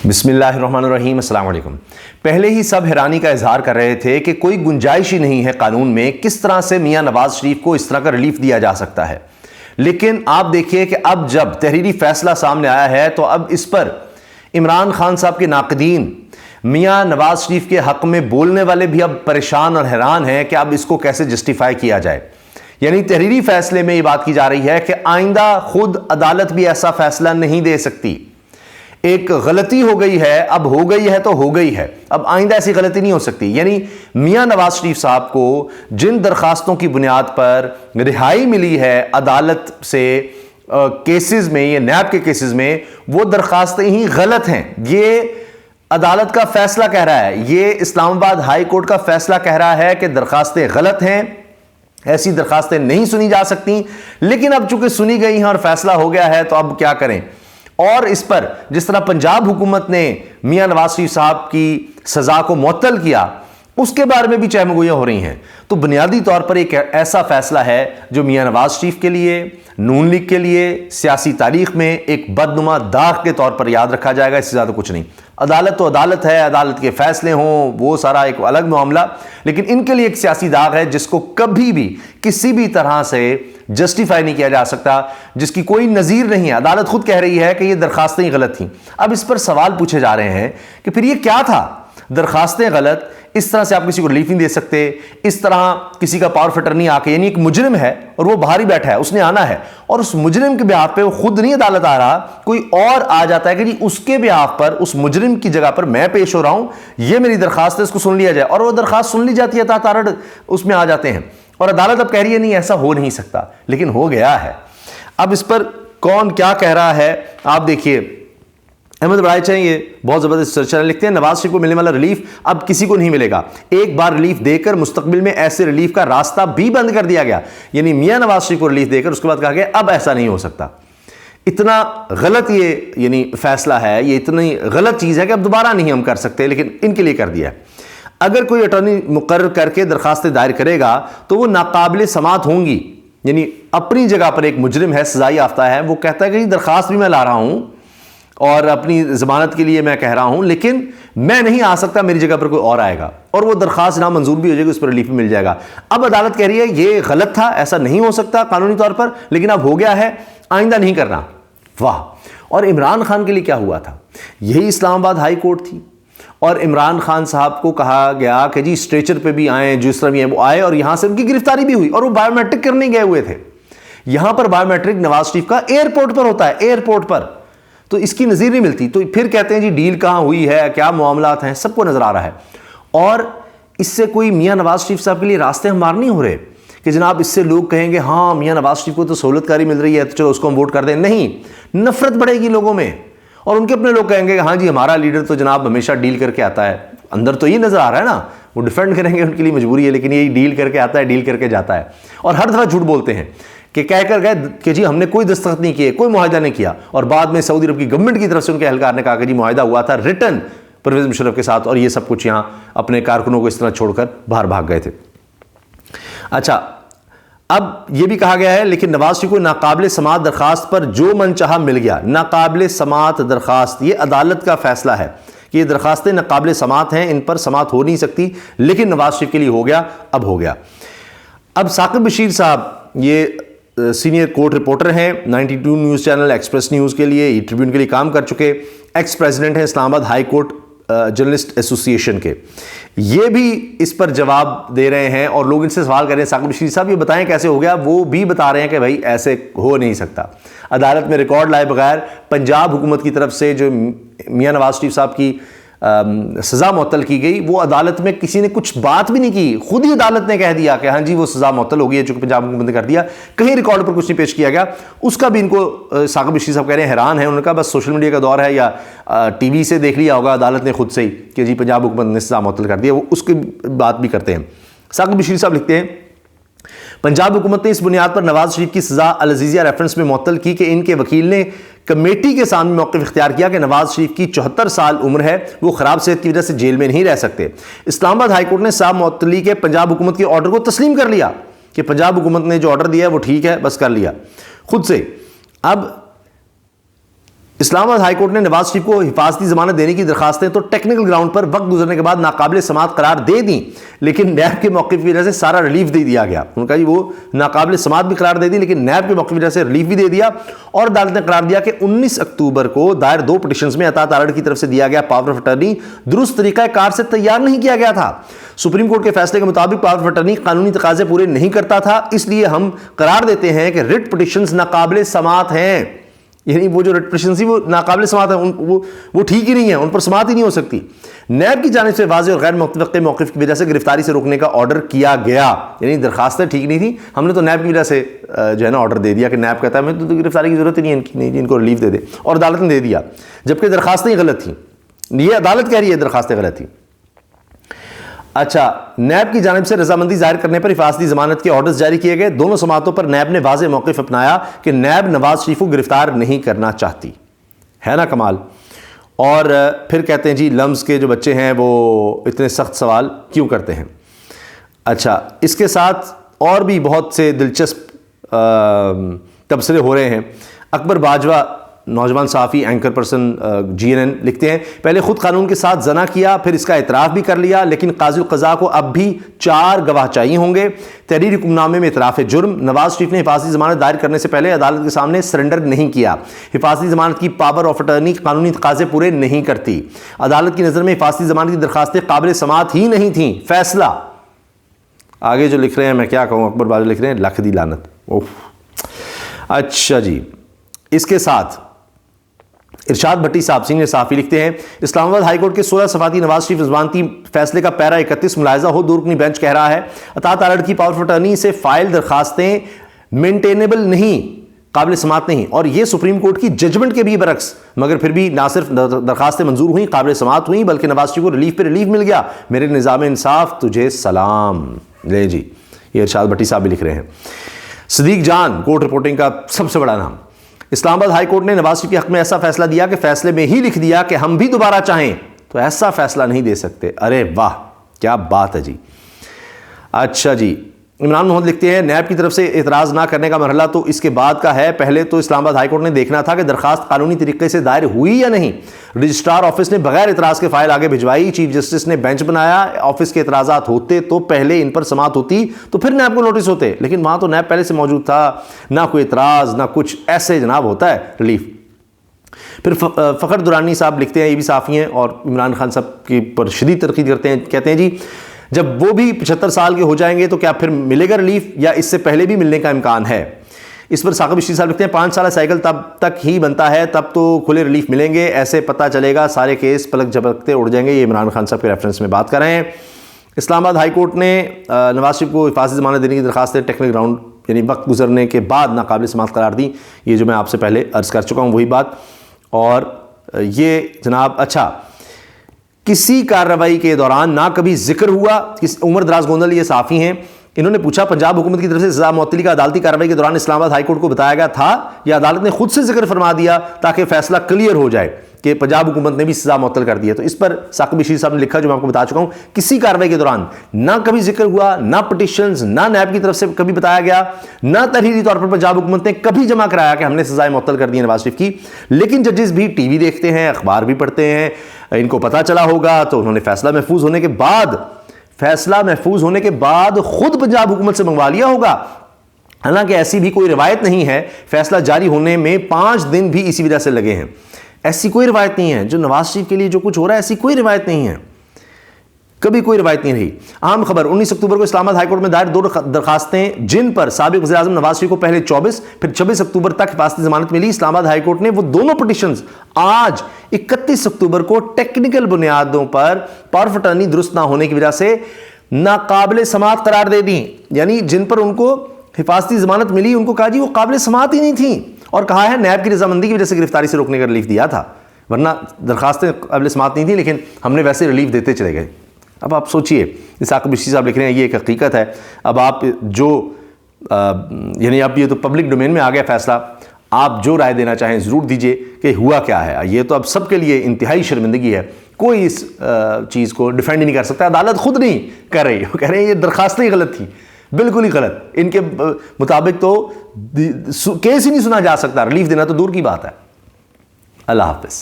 बिस्मिल्लाहिर्रहमानिर्रहीम, अस्सलाम वालेकुम। पहले ही सब हैरानी का इजहार कर रहे थे कि कोई गुंजाइश ही नहीं है कानून में किस तरह से मियां नवाज शरीफ को इस तरह का रिलीफ दिया जा सकता है। लेकिन आप देखिए कि अब जब तहरीरी फैसला सामने आया है तो अब इस पर इमरान खान साहब के नाकदीन मियां नवाज शरीफ के हक में बोलने वाले भी अब परेशान और हैरान हैं कि अब इसको कैसे जस्टिफाई किया जाए। यानी तहरीरी फैसले में यह बात की जा रही है कि आइंदा खुद अदालत भी ऐसा फैसला नहीं दे सकती। एक गलती हो गई है, अब हो गई है तो हो गई है, अब आइंदा ऐसी गलती नहीं हो सकती। यानी मियां नवाज शरीफ साहब को जिन दरखास्तों की बुनियाद पर रिहाई मिली है अदालत से केसेस में, ये नैब के केसेस में, वो दरखास्तें ही गलत हैं। ये अदालत का फैसला कह रहा है, ये इस्लामाबाद हाई कोर्ट का फैसला कह रहा है कि दरखास्तें गलत हैं, ऐसी दरखास्तें नहीं सुनी जा सकती। लेकिन अब चूंकि सुनी गई हैं और फैसला हो गया है तो अब क्या करें। और इस पर जिस तरह पंजाब हुकूमत ने मियां नवाज शरीफ साहब की सजा को मुअत्तल किया, उसके बारे में भी चहमगोइयां हो रही हैं। तो बुनियादी तौर पर एक ऐसा फैसला है जो मियां नवाज शरीफ के लिए, नून लीग के लिए सियासी तारीख में एक बदनुमा दाग के तौर पर याद रखा जाएगा, इससे ज्यादा कुछ नहीं। अदालत तो अदालत है, अदालत के फैसले हों वो सारा एक अलग मामला, लेकिन इनके लिए एक सियासी दाग है जिसको कभी भी किसी भी तरह से जस्टिफाई नहीं किया जा सकता, जिसकी कोई नजीर नहीं है। अदालत खुद कह रही है कि ये दरखास्तें ही गलत थीं। अब इस पर सवाल पूछे जा रहे हैं कि फिर ये क्या था, दरखास्तें गलत, इस तरह से आप किसी को रिलीफ नहीं दे सकते, इस तरह किसी का पावर फिटर नहीं आके, यानी एक मुजरिम है और वो बाहर ही बैठा है, उसने आना है और उस मुजरिम के बिहाफ पे वो खुद नहीं अदालत आ रहा, कोई और आ जाता है कि जी उसके बिहाफ पर, उस मुजरिम की जगह पर मैं पेश हो रहा हूं, ये मेरी दरखास्त है, इसको सुन लिया जाए। और वो दरखास्त सुन ली जाती है, तारड़ उसमें आ जाते हैं और अदालत अब कह रही है नहीं ऐसा हो नहीं सकता, लेकिन हो गया है। अब इस पर कौन क्या कह रहा है आप देखिए। अहमद बड़ाई चाहिए बहुत ज़बरदस्त चर्चा लिखते हैं, नवाज शरीफ को मिलने वाला रिलीफ अब किसी को नहीं मिलेगा। एक बार रिलीफ देकर मुस्तकबिल में ऐसे रिलीफ का रास्ता भी बंद कर दिया गया। यानी मियां नवाज शरीफ को रिलीफ देकर उसके बाद कहा गया अब ऐसा नहीं हो सकता। इतना गलत ये यानी फैसला है, ये इतनी गलत चीज़ है कि अब दोबारा नहीं हम कर सकते, लेकिन इनके लिए कर दिया है। अगर कोई अटॉर्नी मुकर्रर करके दरखास्तें दायर करेगा तो वो नाकाबिल समात होंगी। यानी अपनी जगह पर एक मुजरिम है, सजा याफ्ता है, वो कहता है कि दरखास्त भी मैं ला रहा हूं और अपनी जमानत के लिए मैं कह रहा हूं, लेकिन मैं नहीं आ सकता, मेरी जगह पर कोई और आएगा और वो दरखास्त ना मंजूर भी हो जाएगी, उस पर रिलीफ मिल जाएगा। अब अदालत कह रही है ये गलत था, ऐसा नहीं हो सकता कानूनी तौर पर, लेकिन अब हो गया है, आइंदा नहीं करना। वाह। और इमरान खान के लिए क्या हुआ था, यही इस्लामाबाद हाई कोर्ट थी और इमरान खान साहब को कहा गया कि जी स्ट्रेचर पे भी आए, जिस तरह भी वो आए और यहां से उनकी गिरफ्तारी भी हुई और वो बायोमेट्रिक करने गए हुए थे। यहां पर बायोमेट्रिक नवाज शरीफ का एयरपोर्ट पर होता है, एयरपोर्ट पर, तो इसकी नज़ीर नहीं मिलती। तो फिर कहते हैं जी डील कहां हुई है, क्या मामलात हैं, सबको नजर आ रहा है। और इससे कोई मियां नवाज शरीफ साहब के लिए रास्ते हमारे नहीं हो रहे कि जनाब इससे लोग कहेंगे हाँ मियां नवाज शरीफ को तो सहूलतकारी मिल रही है तो चलो उसको हम वोट कर दें। नहीं, नफरत बढ़ेगी लोगों में और उनके अपने लोग कहेंगे हाँ जी हमारा लीडर तो जनाब हमेशा डील करके आता है। अंदर तो ये नजर आ रहा है ना, वो डिफेंड करेंगे, उनके लिए मजबूरी है, लेकिन यही डील करके आता है, डील करके जाता है। और हर दफा झूठ बोलते हैं कि कहकर गए कि जी हमने कोई दस्तखत नहीं किए, कोई मुआहिदा नहीं किया, और बाद में सऊदी अरब की गवर्नमेंट की तरफ से उनके एहलकार ने कहा कि जी मुआहिदा हुआ था रिटर्न परवेज मुशर्रफ के साथ, और ये सब कुछ यहाँ अपने कारकुनों को इस तरह छोड़कर बाहर भाग गए थे। अच्छा, अब यह भी कहा गया है लेकिन नवाज शरीफ को नाकाबिल समात दरखास्त पर जो मनचाहा मिल गया। नाकाबिल समात दरखास्त, यह अदालत का फैसला है कि ये दरखास्तें नाकाबिल समात हैं, इन पर समात हो नहीं सकती, लेकिन नवाज शरीफ के लिए हो गया, अब हो गया। अब साकिब बशीर साहब ये सीनियर कोर्ट रिपोर्टर हैं, 92 न्यूज़ चैनल, एक्सप्रेस न्यूज़ के लिए, ई ट्रिब्यून के लिए काम कर चुके, एक्स प्रेसिडेंट हैं Islamabad high court journalist association के। ये भी इस पर जवाब दे रहे हैं और लोग इनसे सवाल कर रहे हैं साकिब बशीर साहब ये बताएं कैसे हो गया। वो भी बता रहे हैं कि भाई ऐसे हो नहीं सकता। अदालत में रिकॉर्ड लाए बगैर पंजाब हुकूमत की तरफ से जो मियां नवाज शरीफ साहब की सज़ा मुअत्तल की गई, वो अदालत में किसी ने कुछ बात भी नहीं की, खुद ही अदालत ने कह दिया कि हाँ जी वो सज़ा मुअत्तल हो गई है, चूंकि पंजाब हुकूमत ने कर दिया, कहीं रिकॉर्ड पर कुछ नहीं पेश किया गया। उसका भी इनको साकिब बशीर साहब कह रहे हैं हैरान है। उन्होंने कहा बस सोशल मीडिया का दौर है या टीवी से देख लिया होगा अदालत ने खुद से ही कि जी पंजाब हुकूमत ने सज़ा मुअत्तल कर दिया, वो उसकी बात भी करते हैं। साकिब बशीर साहब लिखते हैं पंजाब हुकूमत ने इस बुनियाद पर नवाज शरीफ की सज़ा अल अज़ीज़िया रेफरेंस में मुअत्तल की कि इनके वकील ने कमेटी के सामने मौक़िफ़ इख्तियार किया कि नवाज शरीफ की 74 साल उम्र है, वो ख़राब सेहत की वजह से जेल में नहीं रह सकते। इस्लामाबाद हाई कोर्ट ने साहब मुअत्तली के पंजाब हुकूमत के ऑर्डर को तस्लीम कर लिया कि पंजाब हुकूमत ने जो ऑर्डर दिया है वो ठीक है, बस कर लिया खुद से। अब इस्लामाबाद हाईकोर्ट ने नवाज शरीफ को हिफाजती जमानत देने की दरखास्तें तो टेक्निकल ग्राउंड पर वक्त गुजरने के बाद नाकाबिल समात करार दे दी, लेकिन नैब के मौक़िफ़ की वजह से सारा रिलीफ दे दिया गया। उनका जी वो नाकाबिल समात भी करार दे दी, लेकिन नैब के मौक़िफ़ की वजह से रिलीफ भी दे दिया। और अदालत ने करार दिया कि 19 अक्टूबर को दायर 2 पिटिशंस में अता तारड़ की तरफ से दिया गया पावर ऑफ अटर्नी दुरुस्त तरीका कार से तैयार नहीं किया गया था। सुप्रीम कोर्ट के फैसले के मुताबिक पावर ऑफ अटर्नी कानूनी तकाजे पूरे नहीं करता था, इसलिए हम करार देते हैं कि रिट पिटिशंस नाकाबिल समात हैं। यानी वो जो रिट पिटिशन थी वो नाकाबिल समात है, वो ठीक ही नहीं है, उन पर समात ही नहीं हो सकती। नैब की जानिब से वाज़ेह और गैर मुतवक्के मौक़िफ़ की वजह से गिरफ्तारी से रोकने का ऑर्डर किया गया। यानी दरखास्तें ठीक नहीं थी, हमने तो नैब की वजह से जो है ना ऑर्डर दे दिया कि नैब कहता है हमें तो गिरफ्तारी की जरूरत ही नहीं है इनकी, नहीं इनको रिलीफ दे दे, और अदालत ने दे दिया, जबकि दरखास्तें गलत थी। ये अदालत कह रही है दरखास्तें गलत थी। अच्छा, नैब की जानिब से रजामंदी जाहिर करने पर हिफाजती जमानत के ऑर्डर्स जारी किए गए। दोनों समातों पर नैब ने वाज़ेह मौक़िफ़ अपनाया कि नैब नवाज शरीफ को गिरफ्तार नहीं करना चाहती, है ना कमाल। और फिर कहते हैं जी लम्स के जो बच्चे हैं वो इतने सख्त सवाल क्यों करते हैं। अच्छा, इसके साथ और भी बहुत से दिलचस्प तबसरे हो रहे हैं। अकबर बाजवा नौजवान सहाफ़ी एंकर पर्सन GNN लिखते हैं, पहले खुद कानून के साथ जना किया, फिर इसका इतराफ़ भी कर लिया, लेकिन काज़ी क़ज़ा को अब भी 4 गवाह चाहिए होंगे। तहरीरी हुक्मनामे में इतराफ़ जुर्म, नवाज शरीफ ने हिफाजती ज़मानत दायर करने से पहले अदालत के सामने सरेंडर नहीं किया। हिफाजती ज़मानत की पावर ऑफ अटर्नी कानूनी तकाज़े पूरे नहीं करती। अदालत की नज़र में हिफाजती ज़मानत की दरखास्तें काबिल समात ही नहीं थी। फैसला आगे जो लिख रहे हैं मैं क्या कहूँ, अकबर बाजवा लिख रहे हैं लख दी लानत। ओह अच्छा जी, इसके साथ इरशाद भट्टी साहब सीनियर सहाफ़ी लिखते हैं, इस्लामाबाद हाईकोर्ट के 16 सफ़ाती नवाज शरीफ ज़मानती फैसले का पैरा 31 मुलाहिज़ा हो दुरुकनी बेंच कह रहा है अता तारड़ की पावर ऑफ अटर्नी से फाइल दरखास्तें मेंटेनेबल नहीं, काबिल समात नहीं, और ये सुप्रीम कोर्ट की जजमेंट के भी बरक्स। मगर फिर भी ना सिर्फ दरखास्तें मंजूर हुई, काबिल समात हुई, बल्कि नवाज शरीफ को रिलीफ पे रिलीफ मिल गया। मेरे निज़ाम इंसाफ तुझे सलाम। ले जी, ये इरशाद भट्टी साहब भी लिख रहे हैं। सदीक जान, कोर्ट रिपोर्टिंग का सबसे बड़ा नाम। इस्लामाबाद हाई कोर्ट ने नवाज शरीफ के हक में ऐसा फैसला दिया कि फैसले में ही लिख दिया कि हम भी दोबारा चाहें तो ऐसा फैसला नहीं दे सकते। अरे वाह, क्या बात है जी। अच्छा जी, इमरान मोहम्मद लिखते हैं, नैब की तरफ से एतराज़ ना करने का मरहला तो इसके बाद का है। पहले तो इस्लामाबाद हाई कोर्ट ने देखना था कि दरखास्त कानूनी तरीके से दायर हुई या नहीं। रजिस्ट्रार ऑफिस ने बगैर इतराज़ के फाइल आगे भिजवाई, चीफ जस्टिस ने बेंच बनाया, ऑफिस के एतराज़ात होते तो पहले इन पर समात होती तो फिर नैब को नोटिस होते, लेकिन वहाँ तो नैब पहले से मौजूद था, ना कोई एतराज़ ना कुछ, ऐसे जनाब होता है रिलीफ। फिर फ़खर दुरानी साहब लिखते हैं, ये भी साफ़ी हैं और इमरान खान साहब की पर शदीद तरकीद करते हैं, कहते हैं जी जब वो भी 75 साल के हो जाएंगे तो क्या फिर मिलेगा रिलीफ या इससे पहले भी मिलने का इम्कान है। इस पर साकिब इश्ती साहब लिखते हैं, 5 साल साइकिल तब तक ही बनता है, तब तो खुले रिलीफ मिलेंगे, ऐसे पता चलेगा सारे केस पलक झपकते उड़ जाएंगे। ये इमरान खान साहब के रेफरेंस में बात कर रहे हैं। इस्लामाबाद हाई कोर्ट ने नवाज शरीफ को हिफाजती ज़मानत देने की दरखास्तें टेक्निकल ग्राउंड यानी वक्त गुजरने के बाद नाकाबिल समात करार दी। ये जो मैं आपसे पहले अर्ज़ कर चुका हूँ वही बात। और ये जनाब अच्छा, किसी कार्रवाई के दौरान ना कभी जिक्र हुआ। उमर दराज गोंदल ये साफ़ी हैं, इन्होंने पूछा पंजाब हुकूमत की तरफ से सज़ा मुअत्तली का अदालती कार्रवाई के दौरान इस्लामाबाद हाई कोर्ट को बताया गया था या अदालत ने खुद से जिक्र फरमा दिया ताकि फैसला क्लियर हो जाए कि पंजाब हुकूमत ने भी सज़ा मुअत्तल कर दी है। तो इस पर साकिब इश्ती साहब ने लिखा जो मैं आपको बता चुका हूँ, किसी कार्रवाई के दौरान ना कभी जिक्र हुआ, ना पिटिशंस, ना नैब की तरफ से कभी बताया गया, ना तहरीरी तौर पर पंजाब हुकूमत ने कभी जमा कराया कि हमने सज़ाएं मुअत्तल कर दी है नवाज शरीफ की। लेकिन जजेस भी टीवी देखते हैं, अखबार भी पढ़ते हैं, इनको पता चला होगा तो उन्होंने फैसला महफूज होने के बाद खुद पंजाब हुकूमत से मंगवा लिया होगा। हालांकि ऐसी भी कोई रिवायत नहीं है, फैसला जारी होने में 5 दिन भी इसी वजह से लगे हैं। ऐसी कोई रिवायत नहीं है, जो नवाज शरीफ के लिए जो कुछ हो रहा है ऐसी कोई रिवायत नहीं है, कभी कोई रिवायत नहीं रही। अहम खबर, 19 अक्टूबर को इस्लामाबाद हाईकोर्ट में दायर 2 दरखास्तें जिन पर साबिक वज़ीर-ए-आज़म नवाज शरीफ को पहले 24 फिर 26 अक्टूबर तक हिफाजती जमानत मिली। इस्लामाबाद हाईकोर्ट ने वो दोनों पिटिशंस आज 31 अक्टूबर को टेक्निकल बुनियादों पर पावर ऑफ अटर्नी दुरुस्त ना होने की वजह से नाकाबिल समात करार दे दी। यानी जिन पर उनको हिफाजती जमानत मिली उनको कहा जी वो काबिल समात ही नहीं थी, और कहा है नैब की रजामंदी की वजह से गिरफ्तारी से रोकने का रिलीफ दिया था, वरना दरखास्तें काबिल समात नहीं थी, लेकिन हमने वैसे रिलीफ देते चले गए। अब आप सोचिए, साकिब इश्ती साहब लिख रहे हैं ये एक हकीकत है। अब आप जो यानी अब ये तो पब्लिक डोमेन में आ गया फैसला, आप जो राय देना चाहें ज़रूर दीजिए कि हुआ क्या है। ये तो अब सबके लिए इंतहाई शर्मिंदगी है, कोई इस चीज़ को डिफेंड ही नहीं कर सकता। अदालत खुद नहीं कर रही, वो कह रहे हैं ये दरखास्तें ही गलत थी, बिल्कुल ही गलत, इनके मुताबिक तो केस ही नहीं सुना जा सकता, रिलीफ देना तो दूर की बात है। अल्लाह हाफिज।